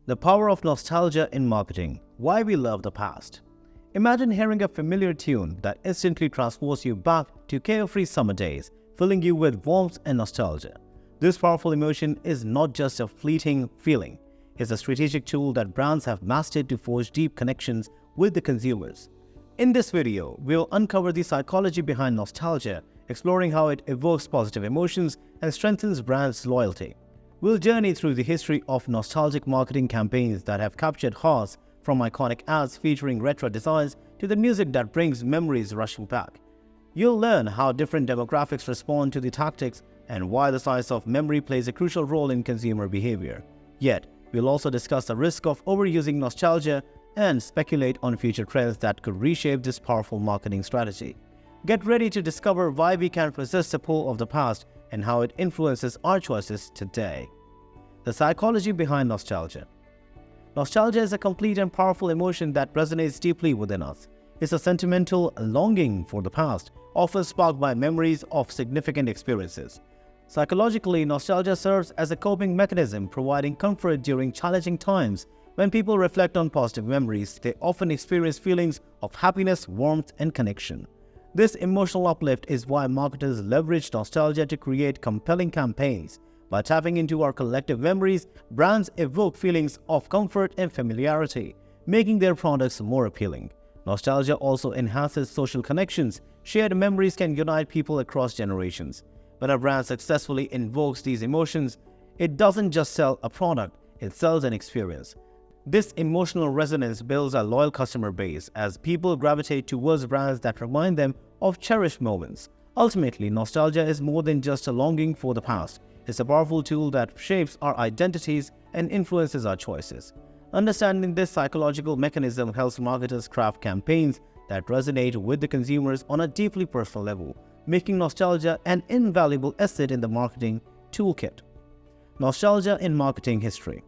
The power of nostalgia in marketing. Why we love the past. Imagine hearing a familiar tune that instantly transports you back to carefree summer days, filling you with warmth and nostalgia. This powerful emotion is not just a fleeting feeling. It's a strategic tool that brands have mastered to forge deep connections with the consumers. In this video, we'll uncover the psychology behind nostalgia, exploring how it evokes positive emotions and strengthens brands' loyalty. We'll journey through the history of nostalgic marketing campaigns that have captured hearts, from iconic ads featuring retro designs to the music that brings memories rushing back. You'll learn how different demographics respond to the tactics and why the science of memory plays a crucial role in consumer behavior. Yet, we'll also discuss the risk of overusing nostalgia and speculate on future trends that could reshape this powerful marketing strategy. Get ready to discover why we can't resist the pull of the past and how it influences our choices today. The psychology behind nostalgia. Nostalgia is a complete and powerful emotion that resonates deeply within us. It's a sentimental longing for the past, often sparked by memories of significant experiences. Psychologically, nostalgia serves as a coping mechanism, providing comfort during challenging times. When people reflect on positive memories, they often experience feelings of happiness, warmth, and connection. This emotional uplift is why marketers leverage nostalgia to create compelling campaigns. By tapping into our collective memories, brands evoke feelings of comfort and familiarity, making their products more appealing. Nostalgia also enhances social connections. Shared memories can unite people across generations. When a brand successfully invokes these emotions, it doesn't just sell a product, it sells an experience. This emotional resonance builds a loyal customer base as people gravitate towards brands that remind them of cherished moments. Ultimately, nostalgia is more than just a longing for the past. It's a powerful tool that shapes our identities and influences our choices. Understanding this psychological mechanism helps marketers craft campaigns that resonate with the consumers on a deeply personal level, making nostalgia an invaluable asset in the marketing toolkit. Nostalgia in marketing history.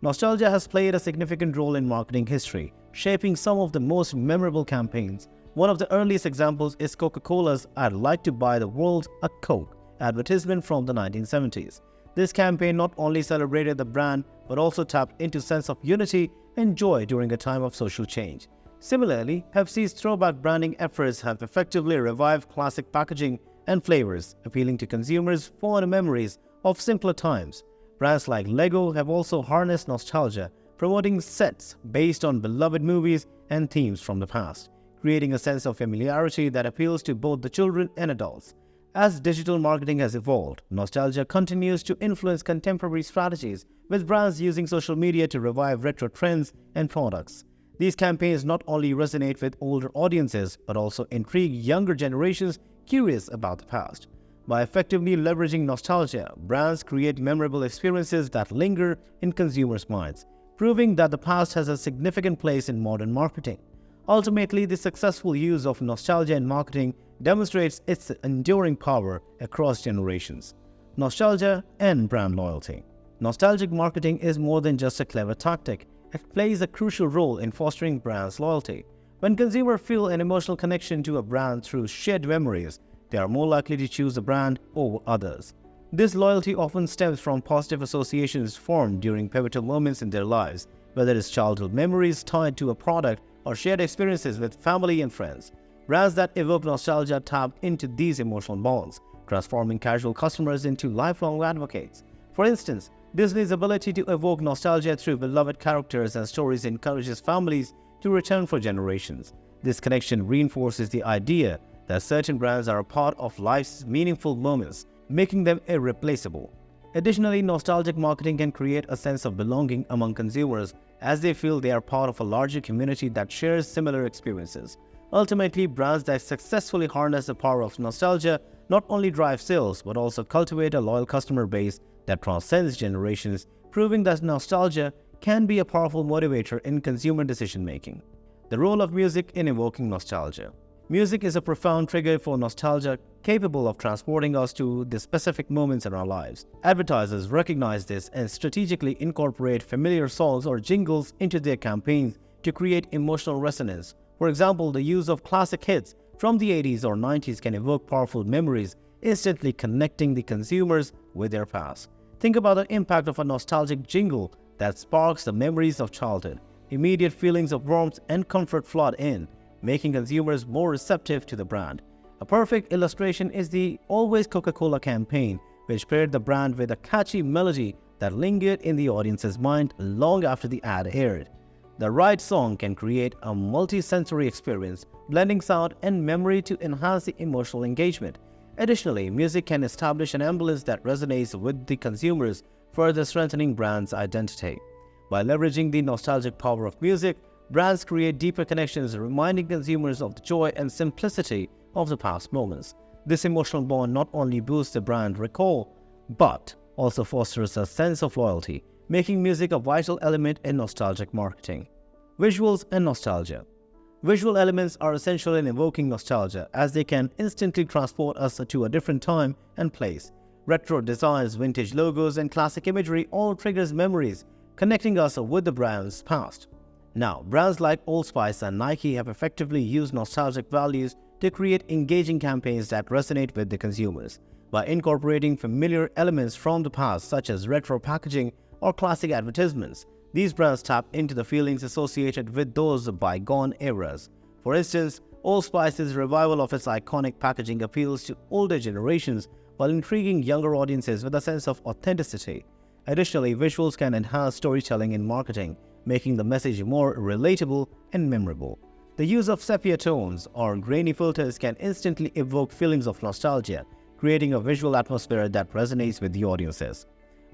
Nostalgia has played a significant role in marketing history, shaping some of the most memorable campaigns. One of the earliest examples is Coca-Cola's "I'd like to buy the world a Coke" advertisement from the 1970s. This campaign not only celebrated the brand, but also tapped into a sense of unity and joy during a time of social change. Similarly, Pepsi's throwback branding efforts have effectively revived classic packaging and flavors, appealing to consumers' fond memories of simpler times. Brands like Lego have also harnessed nostalgia, promoting sets based on beloved movies and themes from the past, creating a sense of familiarity that appeals to both the children and adults. As digital marketing has evolved, nostalgia continues to influence contemporary strategies, with brands using social media to revive retro trends and products. These campaigns not only resonate with older audiences, but also intrigue younger generations curious about the past. By effectively leveraging nostalgia, brands create memorable experiences that linger in consumers' minds, proving that the past has a significant place in modern marketing. Ultimately, the successful use of nostalgia in marketing demonstrates its enduring power across generations. Nostalgia and brand loyalty. Nostalgic marketing is more than just a clever tactic. It plays a crucial role in fostering brands' loyalty. When consumers feel an emotional connection to a brand through shared memories, they are more likely to choose the brand over others. This loyalty often stems from positive associations formed during pivotal moments in their lives, whether it's childhood memories tied to a product or shared experiences with family and friends. Brands that evoke nostalgia tap into these emotional bonds, transforming casual customers into lifelong advocates. For instance, Disney's ability to evoke nostalgia through beloved characters and stories encourages families to return for generations. This connection reinforces the idea that certain brands are a part of life's meaningful moments, making them irreplaceable. Additionally, nostalgic marketing can create a sense of belonging among consumers as they feel they are part of a larger community that shares similar experiences. Ultimately, brands that successfully harness the power of nostalgia not only drive sales, but also cultivate a loyal customer base that transcends generations, proving that nostalgia can be a powerful motivator in consumer decision-making. The role of music in evoking nostalgia. Music is a profound trigger for nostalgia, capable of transporting us to the specific moments in our lives. Advertisers recognize this and strategically incorporate familiar songs or jingles into their campaigns to create emotional resonance. For example, the use of classic hits from the 80s or 90s can evoke powerful memories, instantly connecting the consumers with their past. Think about the impact of a nostalgic jingle that sparks the memories of childhood. Immediate feelings of warmth and comfort flood in, making consumers more receptive to the brand. A perfect illustration is the Always Coca-Cola campaign, which paired the brand with a catchy melody that lingered in the audience's mind long after the ad aired. The right song can create a multi-sensory experience, blending sound and memory to enhance the emotional engagement. Additionally, music can establish an ambience that resonates with the consumers, further strengthening brand's identity. By leveraging the nostalgic power of music, brands create deeper connections, reminding consumers of the joy and simplicity of the past moments. This emotional bond not only boosts the brand recall, but also fosters a sense of loyalty, making music a vital element in nostalgic marketing. Visuals and nostalgia. Visual elements are essential in evoking nostalgia, as they can instantly transport us to a different time and place. Retro designs, vintage logos, and classic imagery all triggers memories, connecting us with the brand's past. Now, brands like Old Spice and Nike have effectively used nostalgic values to create engaging campaigns that resonate with the consumers. By incorporating familiar elements from the past, such as retro packaging or classic advertisements, these brands tap into the feelings associated with those bygone eras. For instance, Old Spice's revival of its iconic packaging appeals to older generations while intriguing younger audiences with a sense of authenticity. Additionally, visuals can enhance storytelling in marketing, making the message more relatable and memorable. The use of sepia tones or grainy filters can instantly evoke feelings of nostalgia, creating a visual atmosphere that resonates with the audiences.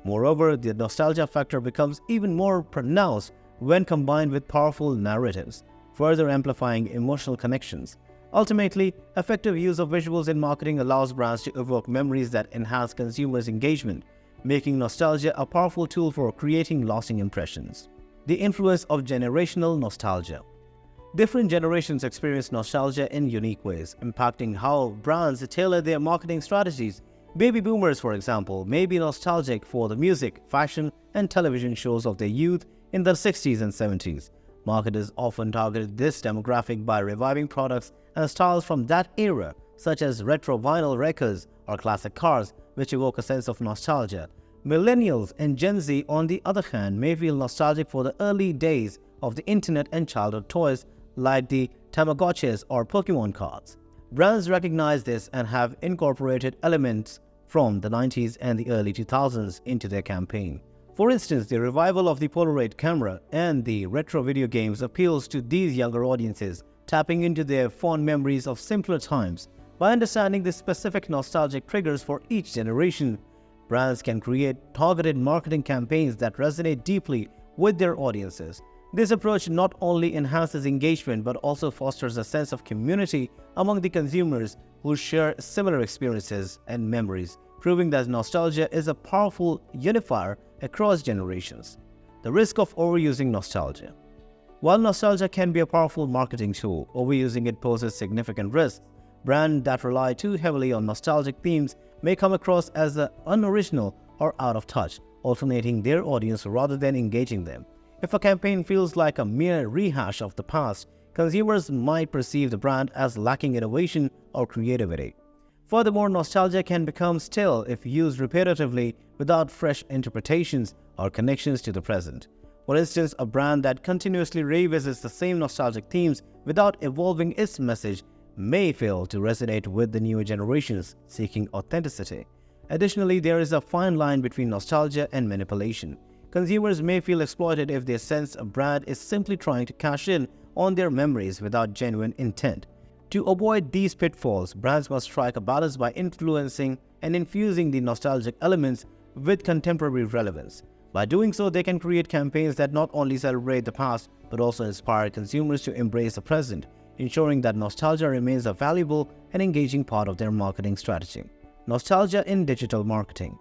Moreover, the nostalgia factor becomes even more pronounced when combined with powerful narratives, further amplifying emotional connections. Ultimately, effective use of visuals in marketing allows brands to evoke memories that enhance consumers' engagement, making nostalgia a powerful tool for creating lasting impressions. The influence of generational nostalgia. Different generations experience nostalgia in unique ways, impacting how brands tailor their marketing strategies. Baby boomers, for example, may be nostalgic for the music, fashion, and television shows of their youth in the 60s and 70s. Marketers often targeted this demographic by reviving products and styles from that era, such as retro vinyl records or classic cars, which evoke a sense of nostalgia. Millennials and Gen Z, on the other hand, may feel nostalgic for the early days of the internet and childhood toys like the Tamagotchis or Pokemon cards. Brands recognize this and have incorporated elements from the 90s and the early 2000s into their campaign. For instance, the revival of the Polaroid camera and the retro video games appeals to these younger audiences, tapping into their fond memories of simpler times. By understanding the specific nostalgic triggers for each generation, brands can create targeted marketing campaigns that resonate deeply with their audiences. This approach not only enhances engagement but also fosters a sense of community among the consumers who share similar experiences and memories, proving that nostalgia is a powerful unifier across generations. The risk of overusing nostalgia. While nostalgia can be a powerful marketing tool, overusing it poses significant risks. Brands that rely too heavily on nostalgic themes may come across as unoriginal or out of touch, alternating their audience rather than engaging them. If a campaign feels like a mere rehash of the past, consumers might perceive the brand as lacking innovation or creativity. Furthermore, nostalgia can become stale if used repetitively without fresh interpretations or connections to the present. For instance, a brand that continuously revisits the same nostalgic themes without evolving its message may fail to resonate with the newer generations seeking authenticity. Additionally, there is a fine line between nostalgia and manipulation. Consumers may feel exploited if they sense a brand is simply trying to cash in on their memories without genuine intent. To avoid these pitfalls, brands must strike a balance by influencing and infusing the nostalgic elements with contemporary relevance. By doing so, they can create campaigns that not only celebrate the past but also inspire consumers to embrace the present, ensuring that nostalgia remains a valuable and engaging part of their marketing strategy. Nostalgia in digital marketing.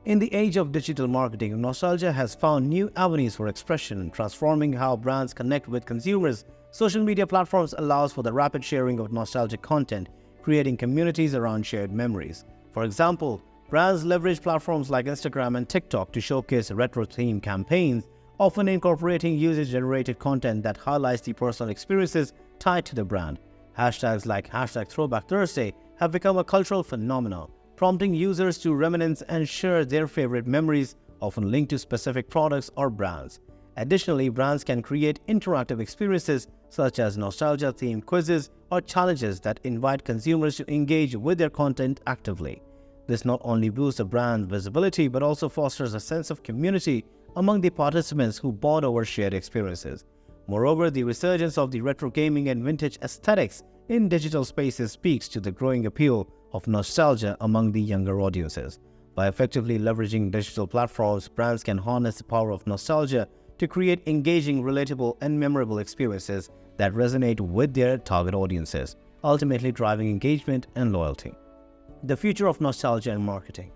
In the age of digital marketing, nostalgia has found new avenues for expression, transforming how brands connect with consumers. Social media platforms allows for the rapid sharing of nostalgic content, creating communities around shared memories. For example, brands leverage platforms like Instagram and TikTok to showcase retro-themed campaigns, often incorporating user-generated content that highlights the personal experiences tied to the brand. Hashtags like #ThrowbackThursday have become a cultural phenomenon, prompting users to reminisce and share their favorite memories often linked to specific products or brands. Additionally, brands can create interactive experiences such as nostalgia-themed quizzes or challenges that invite consumers to engage with their content actively. This not only boosts the brand visibility but also fosters a sense of community among the participants who bond over shared experiences. Moreover, the resurgence of the retro gaming and vintage aesthetics in digital spaces speaks to the growing appeal of nostalgia among the younger audiences. By effectively leveraging digital platforms, brands can harness the power of nostalgia to create engaging, relatable, and memorable experiences that resonate with their target audiences, ultimately driving engagement and loyalty. The future of nostalgia and marketing.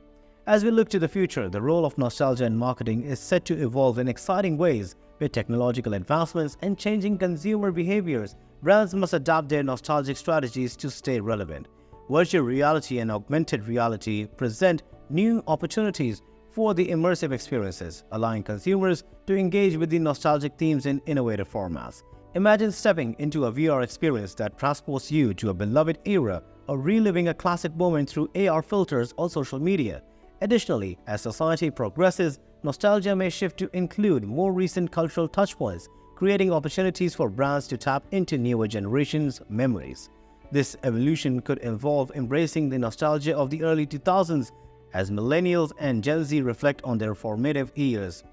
As we look to the future, the role of nostalgia in marketing is set to evolve in exciting ways. With technological advancements and changing consumer behaviors, brands must adapt their nostalgic strategies to stay relevant. Virtual reality and augmented reality present new opportunities for the immersive experiences, allowing consumers to engage with the nostalgic themes in innovative formats. Imagine stepping into a VR experience that transports you to a beloved era or reliving a classic moment through AR filters or social media. Additionally, as society progresses, nostalgia may shift to include more recent cultural touchpoints, creating opportunities for brands to tap into newer generations' memories. This evolution could involve embracing the nostalgia of the early 2000s as Millennials and Gen Z reflect on their formative years.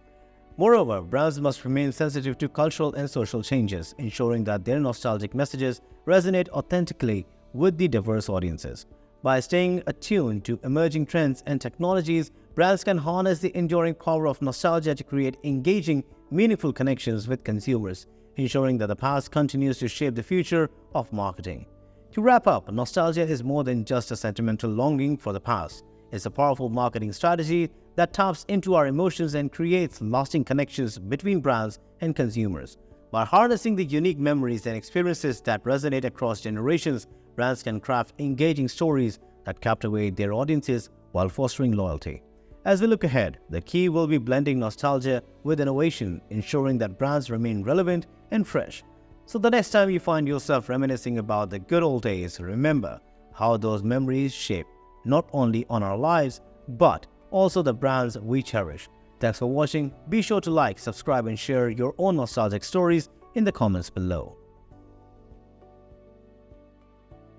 Moreover, brands must remain sensitive to cultural and social changes, ensuring that their nostalgic messages resonate authentically with the diverse audiences. By staying attuned to emerging trends and technologies, brands can harness the enduring power of nostalgia to create engaging, meaningful connections with consumers, ensuring that the past continues to shape the future of marketing. To wrap up, nostalgia is more than just a sentimental longing for the past. It's a powerful marketing strategy that taps into our emotions and creates lasting connections between brands and consumers. By harnessing the unique memories and experiences that resonate across generations, brands can craft engaging stories that captivate their audiences while fostering loyalty. As we look ahead, the key will be blending nostalgia with innovation, ensuring that brands remain relevant and fresh. So the next time you find yourself reminiscing about the good old days, remember how those memories shape not only on our lives, but also the brands we cherish. Thanks for watching. Be sure to like, subscribe, and share your own nostalgic stories in the comments below.